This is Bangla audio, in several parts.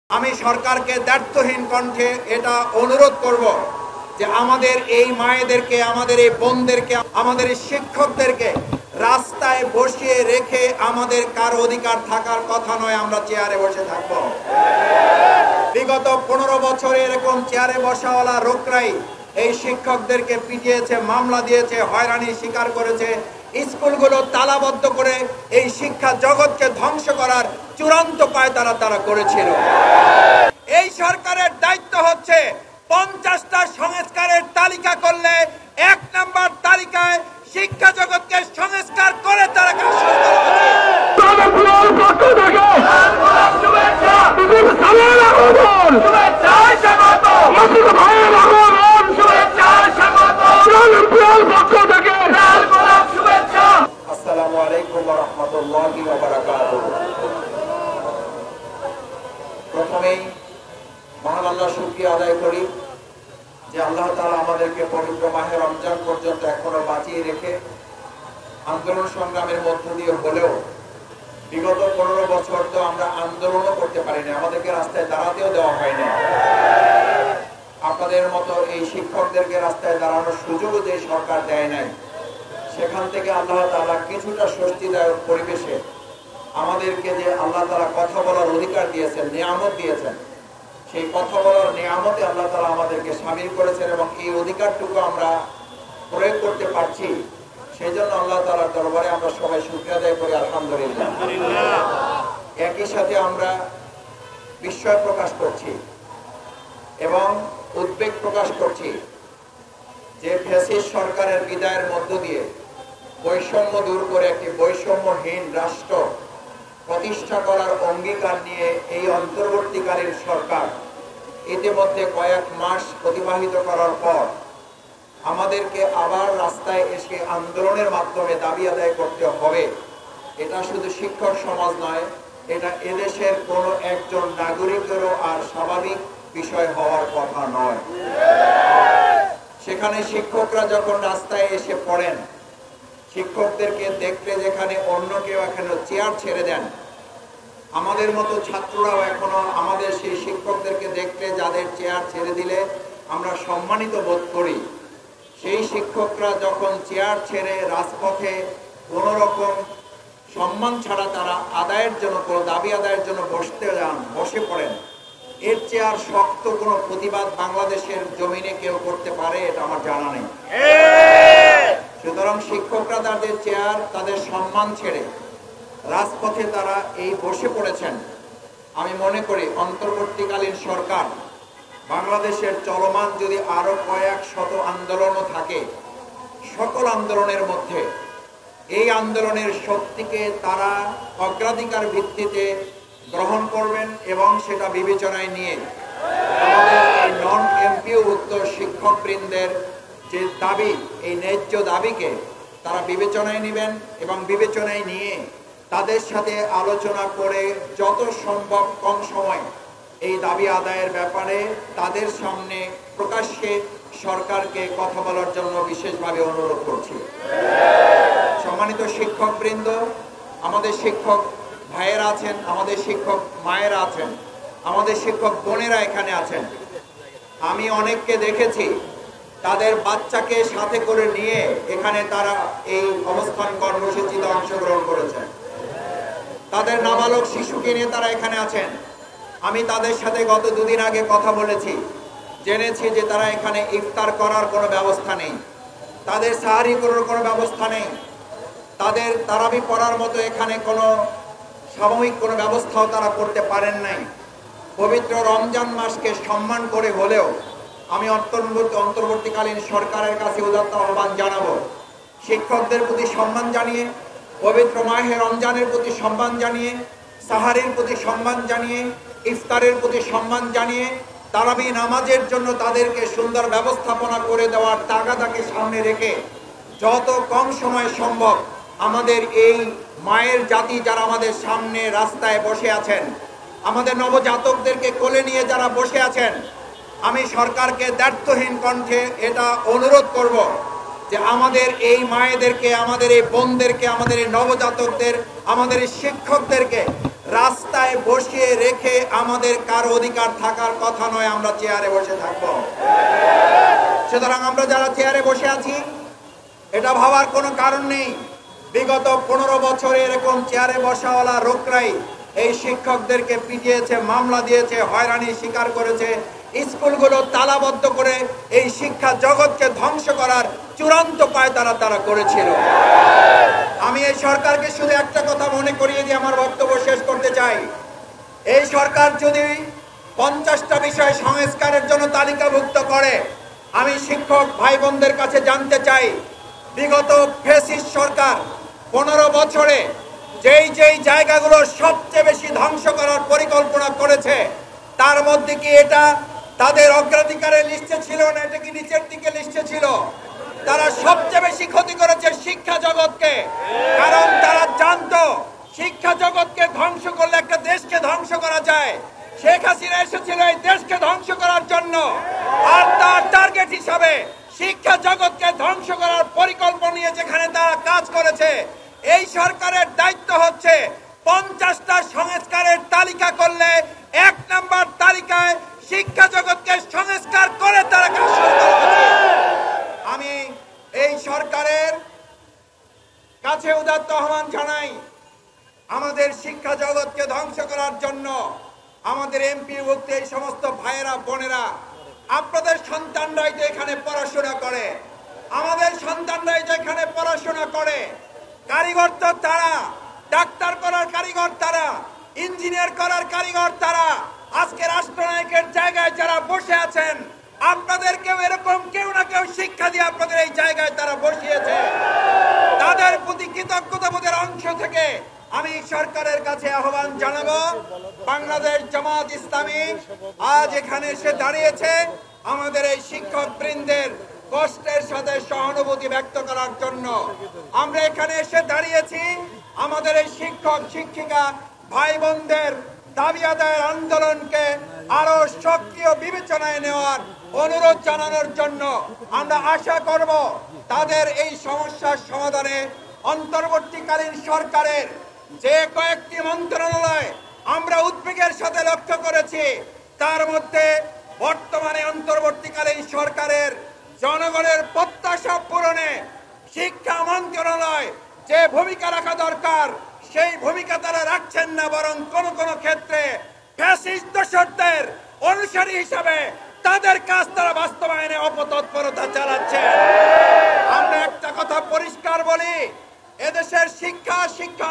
আমি সরকারকে দ্ব্যর্থহীন কণ্ঠে এটা অনুরোধ করব যে আমাদের এই মায়েদেরকে, আমাদের এই বোনদেরকে, আমাদের এই শিক্ষকদেরকে রাস্তায় বসিয়ে রেখে আমাদের কারো অধিকার থাকার কথা নয় আমরা চেয়ারে বসে থাকব। বিগত 15 বছরে এরকম চেয়ারে বসাওয়ালা লোকরাই এই শিক্ষকদেরকে পিটিয়েছে, মামলা দিয়েছে, হয়রানি শিকার করেছে, স্কুলগুলো তালাবদ্ধ করে এই শিক্ষা জগৎকে ধ্বংস করার চূড়ান্ত পায়তারা তারা করেছিল। এই সরকারের দায়িত্ব হচ্ছে 50টা সংস্কারের তালিকা করলে 1 নম্বর তালিকায় শিক্ষা জগৎকে সংস্কার করে তারা কাজ শুরু আসসালামু আলাইকুম ওয়া রাহমাতুল্লাহি ওয়া বারাকাতুহু। প্রথমেই মহান আল্লাহর শুকরিয়া আদায় করি যে আল্লাহ তাআলা আমাদেরকে পবিত্র মাহে রমজান পর্যন্ত এখনো বাঁচিয়ে রেখে আন্দোলন সংগ্রামের মধ্য দিয়ে হলেও বিগত 15 বছর তো আমরা আন্দোলনও করতে পারিনি, আমাদেরকে রাস্তায় দাঁড়াতেও দেওয়া হয়নি। আপনাদের মতো এই শিক্ষকদেরকে রাস্তায় দাঁড়ানোর সুযোগও যে সরকার দেয় নাই, সেখান থেকে আল্লাহ তাআলা কিছুটা স্বস্তিদায়ক পরিবেশে আমাদেরকে যে আল্লাহ তাআলা কথা বলার অধিকার দিয়েছেন, নিয়ামত দিয়েছেন, সেই কথা বলার নিয়ামতে আল্লাহ তাআলা আমাদেরকে শামিল করেছেন এবং এই অধিকারটুকু আমরা প্রয়োগ করতে পারছি। সেই জন্য আল্লাহ তাআলার দরবারে আমরা সবাই শুকরিয়া আদায় করি, আলহামদুলিল্লাহ। একই সাথে আমরা বিস্ময় প্রকাশ করছি এবং উদ্বেগ প্রকাশ করছি যে ফ্যাসিস্ট সরকারের বিদায়ের মধ্য দিয়ে বৈষম্য দূর করে একটি বৈষম্যহীন রাষ্ট্র প্রতিষ্ঠা করার অঙ্গীকার নিয়ে এই অন্তর্বর্তীকালীন সরকার ইতিমধ্যে কয়েক মাস অতিবাহিত করার পর আমাদেরকে আবার রাস্তায় এসে আন্দোলনের মাধ্যমে দাবি আদায় করতে হবে। এটা শুধু শিক্ষক সমাজ নয়, এটা এদেশের কোনো একজন নাগরিকেরও আর স্বাভাবিক বিষয় হওয়ার কথা নয়। সেখানে শিক্ষকরা যখন রাস্তায় এসে পড়েন, শিক্ষকদেরকে দেখলে যেখানে অন্য কেউ এখনো চেয়ার ছেড়ে দেন, আমাদের মতো ছাত্ররাও এখনো আমাদের সেই শিক্ষকদেরকে দেখলে যাদের চেয়ার ছেড়ে দিলে আমরা সম্মানিত বোধ করি, সেই শিক্ষকরা যখন চেয়ার ছেড়ে রাজপথে কোনো রকম সম্মান ছাড়া তারা আদায়ের জন্য, কোনো দাবি আদায়ের জন্য বসে পড়েন, এর চেয়ে আর শক্ত কোনো প্রতিবাদ বাংলাদেশের জমিনে কেউ করতে পারে এটা আমার জানা নেই। সুতরাং শিক্ষকরা তাদের চেয়ার, তাদের সম্মান ছেড়ে রাজপথে তারা এই বসে পড়েছেন। আমি মনে করি অন্তর্বর্তীকালীন সরকার বাংলাদেশের চলমান যদি আরো কয়েক শত আন্দোলনও থাকে, সকল আন্দোলনের মধ্যে এই আন্দোলনের শক্তিকে তারা অগ্রাধিকার ভিত্তিতে গ্রহণ করবেন এবং সেটা বিবেচনায় নিয়ে আমাদের এই নন এমপিওভুক্ত শিক্ষকবৃন্দের যে দাবি, এই ন্যায্য দাবিকে তারা বিবেচনায় নেবেন এবং বিবেচনায় নিয়ে তাদের সাথে আলোচনা করে যত সম্ভব কম সময় এই দাবি আদায়ের ব্যাপারে তাদের সামনে প্রকাশ্যে সরকারকে কথা বলার জন্য বিশেষভাবে অনুরোধ করছি। সম্মানিত শিক্ষকবৃন্দ, আমাদের শিক্ষক ভাইয়েরা আছেন, আমাদের শিক্ষক মায়েরা আছেন, আমাদের শিক্ষক বোনেরা এখানে আছেন। আমি অনেককে দেখেছি তাদের বাচ্চাকে সাথে করে নিয়ে এখানে তারা এই অবস্থান কর্মসূচিতে অংশগ্রহণ করেছেন। তাদের নাবালক শিশুকে নিয়ে তারা এখানে আছেন। আমি তাদের সাথে গত 2 দিন আগে কথা বলেছি, জেনেছি যে তারা এখানে ইফতার করার কোনো ব্যবস্থা নেই, তাদের সাহারি করার কোনো ব্যবস্থা নেই, তাদের তারাবি পড়ার মতো এখানে কোনো সাময়িক কোনো ব্যবস্থাও তারা করতে পারেন নাই। পবিত্র রমজান মাসকে সম্মান করে হলেও আমি অন্তর্বর্তীকালীন সরকারের কাছে উদাত্ত আহ্বান জানাবো, শিক্ষকদের প্রতি সম্মান জানিয়ে, পবিত্র মাহে রমজানের প্রতি সম্মান জানিয়ে, সাহারির প্রতি সম্মান জানিয়ে, ইফতারের প্রতি সম্মান জানিয়ে তারাবি নামাজের জন্য তাদেরকে সুন্দর ব্যবস্থাপনা করে দেওয়ার তাগাদাকে সামনে রেখে যত কম সময় সম্ভব আমাদের এই মায়ের জাতি যারা আমাদের সামনে রাস্তায় বসে আছেন, আমাদের নবজাতকদেরকে কোলে নিয়ে যারা বসে আছেন, আমি সরকারকে দ্ব্যর্থহীন কণ্ঠে এটা অনুরোধ করব যে আমাদের এই মায়েদেরকে, আমাদের এই বোনদেরকে, আমাদের এই নবজাতকদের, আমাদের এই শিক্ষকদেরকে রাস্তায় বসিয়ে রেখে আমাদের কারো অধিকার থাকার কথা নয় আমরা চেয়ারে বসে থাকব। সুতরাং আমরা যারা চেয়ারে বসে আছি এটা ভাবার কোনো কারণ নেই। বিগত 15 বছরে এরকম চেয়ারে বসাওয়ালা লোকরাই এই শিক্ষকদেরকে পিটিয়েছে, মামলা দিয়েছে, হয়রানি স্বীকার করেছে, স্কুলগুলো তালাবদ্ধ করে এই শিক্ষা জগৎকে ধ্বংস করার চূড়ান্ত পায়তারা তারা করেছিল। আমি এই সরকারকে শুধু একটা কথা মনে করিয়ে দিয়ে আমার বক্তব্য শেষ করতে চাই। এই সরকার যদি 50টা বিষয় সংস্কারের জন্য তালিকাভুক্ত করে, আমি শিক্ষক ভাই বোনদের কাছে জানতে চাই, বিগত ফ্যাসিস্ট সরকার 15 বছরে যেই জায়গাগুলো সবচেয়ে বেশি ধ্বংস করার পরিকল্পনা করেছে তার মধ্যে কি এটা তাদের অগ্রাধিকারের লিস্টে ছিল না এটা কি নিচের দিকে লিস্টে ছিল? তারা সবচেয়ে বেশি ক্ষতি করেছে শিক্ষা জগৎকে, কারণ তারা জানতো শিক্ষা জগৎকে ধ্বংস করলে একটা দেশকে ধ্বংস করা যায়। শেখ হাসিনা এসেছিল এই দেশকে ধ্বংস করার জন্য, আর তার টার্গেট হিসাবে শিক্ষা জগৎকে ধ্বংস করার পরিকল্পনা নিয়ে যেখানে তারা কাজ করেছে, এই সরকারের দায়িত্ব হচ্ছে 50টা সংস্কারের তালিকা করলে 1 নম্বর তালিকায় শিক্ষা জগৎকে সংস্কার করে তারা কাজ শুরু করা উচিত। আমি এই সরকারের কাছে উদাত্ত আহ্বান জানাই, আমাদের শিক্ষা জগৎকে ধ্বংস করার জন্য আমাদের এমপি ভুক্ত এই সমস্ত ভাইয়েরা বোনেরা, আপনাদের সন্তানরাই তো এখানে পড়াশোনা করে, আমাদের সন্তানরাই তো এখানে পড়াশোনা করে। কারিগর তো তারা, ডাক্তার করার কারিগর তারা, ইঞ্জিনিয়ার করার কারিগর তারা। আজকে রাষ্ট্রনায়কের জায়গায় যারা বসে আছেন, আপনাদেরকেও এরকম কেউ না কেউ শিক্ষা দিয়ে আপনাদের এই জায়গায় তারা বসিয়েছে। তাদের প্রতি কৃতজ্ঞতাবোধের অংশ থেকে আমি সরকারের কাছে আহ্বান জানাবো, বাংলাদেশ জামাত ইসলামী আজ এখানে এসে দাঁড়িয়েছে আমাদের এই শিক্ষক বৃন্দের কষ্টের সাথে সহানুভূতি ব্যক্ত করার জন্য। আমরা এখানে এসে দাঁড়িয়েছি আমাদের এই শিক্ষক শিক্ষিকা ভাই বোনদের দাবি আদায়ের আন্দোলনকে আরো সক্রিয় বিবেচনায় নেওয়ার অনুরোধ জানানোর জন্য। আমরা আশা করব তাদের এই সমস্যার সমাধানে অন্তর্বর্তীকালীন সরকারের যে কয়েকটি মন্ত্রণালয় আমরা উদ্বেগের সাথে লক্ষ্য করেছি, তার মধ্যে বর্তমানে অন্তর্বর্তীকালীন সরকারের জনগণের প্রত্যাশা পূরণে শিক্ষা মন্ত্রণালয় যে ভূমিকা রাখা দরকার সেই ভূমিকা তারা রাখছেন না, বরং কোন কোন ক্ষেত্রে ফ্যাসিস্ট দোসরদের অনুসারী হিসাবে তাদের কাজ তারা বাস্তবায়নে অপতৎপরতা চালাচ্ছে। আমরা একটা কথা পরিষ্কার বলি, এদেশের শিক্ষা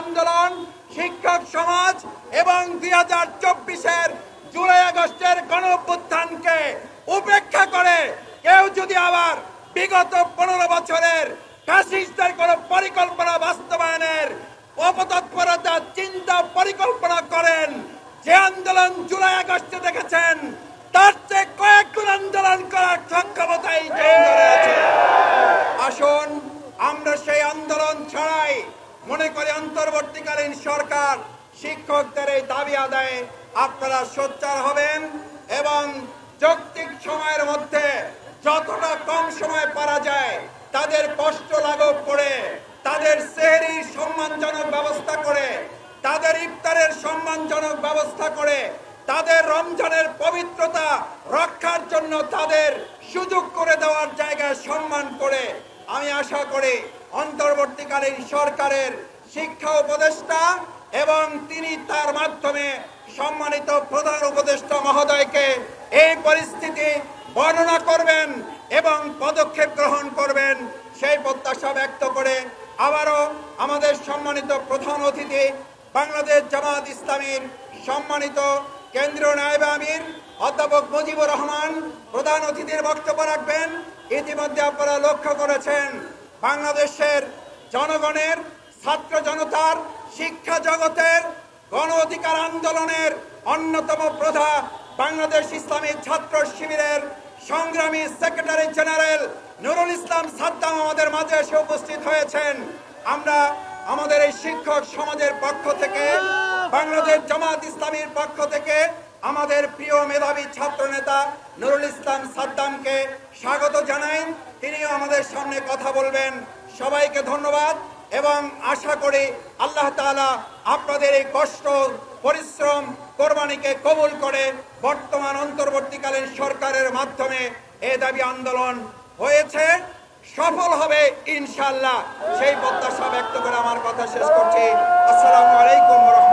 আন্দোলন, শিক্ষক সমাজ এবং 2024-এর জুলাই আগস্টের গণঅভ্যুত্থানকে উপেক্ষা করে কেউ যদি আবার বিগত 15 বছরের ফ্যাসিস্টদের কোন পরিকল্পনা বাস্তবায়নের অপতৎপরতা চিন্তা পরিকল্পনা করেন, যে আন্দোলন জুলাই আগস্টে দেখেছেন তার চেয়ে কয়েক গুণ আন্দোলন করার সক্ষমতা এই জনগণের আছে। আসুন আমরা সেই আন্দোলন ছাড়াই মনে করি অন্তর্বর্তীকালীন সরকার শিক্ষকদের এই দাবি আদায়ে আপনারা সোচ্চার হবেন এবং যৌক্তিক সময়ের মধ্যে যতটা কম সময় পারা যায় তাদের কষ্ট লাঘব করে, তাদের সেহরির সম্মানজনক ব্যবস্থা করে, তাদের ইফতারের সম্মানজনক ব্যবস্থা করে, তাদের রমজানের পবিত্রতা রক্ষার জন্য তাদের সুযোগ করে দেওয়ার জায়গায় সম্মান করে আমি আশা করি অন্তর্বর্তীকালীন সরকারের শিক্ষা উপদেষ্টা এবং তিনি তার মাধ্যমে সম্মানিত প্রধান উপদেষ্টা মহোদয়কে এই পরিস্থিতি বর্ণনা করবেন এবং পদক্ষেপ গ্রহণ করবেন সেই প্রত্যাশা ব্যক্ত করে আবারও আমাদের সম্মানিত প্রধান অতিথি বাংলাদেশ জামাত ইসলামীর সম্মানিত কেন্দ্রীয় নায়েবে আমির অধ্যাপক মুজিবুর রহমান প্রধান অতিথির বক্তব্য রাখবেন। ইতিমধ্যে আপনারা লক্ষ্য করেছেন বাংলাদেশের জনগণের, ছাত্র জনতার, শিক্ষা জগতের গণ অধিকার আন্দোলনের অন্যতম প্রধা বাংলাদেশ ইসলামী ছাত্র শিবিরের সংগ্রামী সেক্রেটারি জেনারেল নুরুল ইসলাম সাদ্দাম আমাদের মাঝে এসে উপস্থিত হয়েছেন। আমরা আমাদের এই শিক্ষক সমাজের পক্ষ থেকে, বাংলাদেশ জামাত ইসলামীর পক্ষ থেকে আমাদের প্রিয় মেধাবী ছাত্র নেতা নুরুল ইসলাম সাদ্দামকে স্বাগত জানাই। তিনিও আমাদের সামনে কথা বলবেন। সবাইকে ধন্যবাদ এবং আশা করি আল্লাহ তাআলা আপনাদের এই কষ্ট পরিশ্রম কোরবানিকে কবুল করে বর্তমান অন্তর্বর্তীকালীন সরকারের মাধ্যমে এই দাবি আন্দোলন হয়েছে, সফল হবে ইনশাআল্লাহ। সেই প্রত্যাশা ব্যক্ত করে আমার কথা শেষ করছি। আসসালামু আলাইকুম ওয়া রাহমাতুল্লাহ।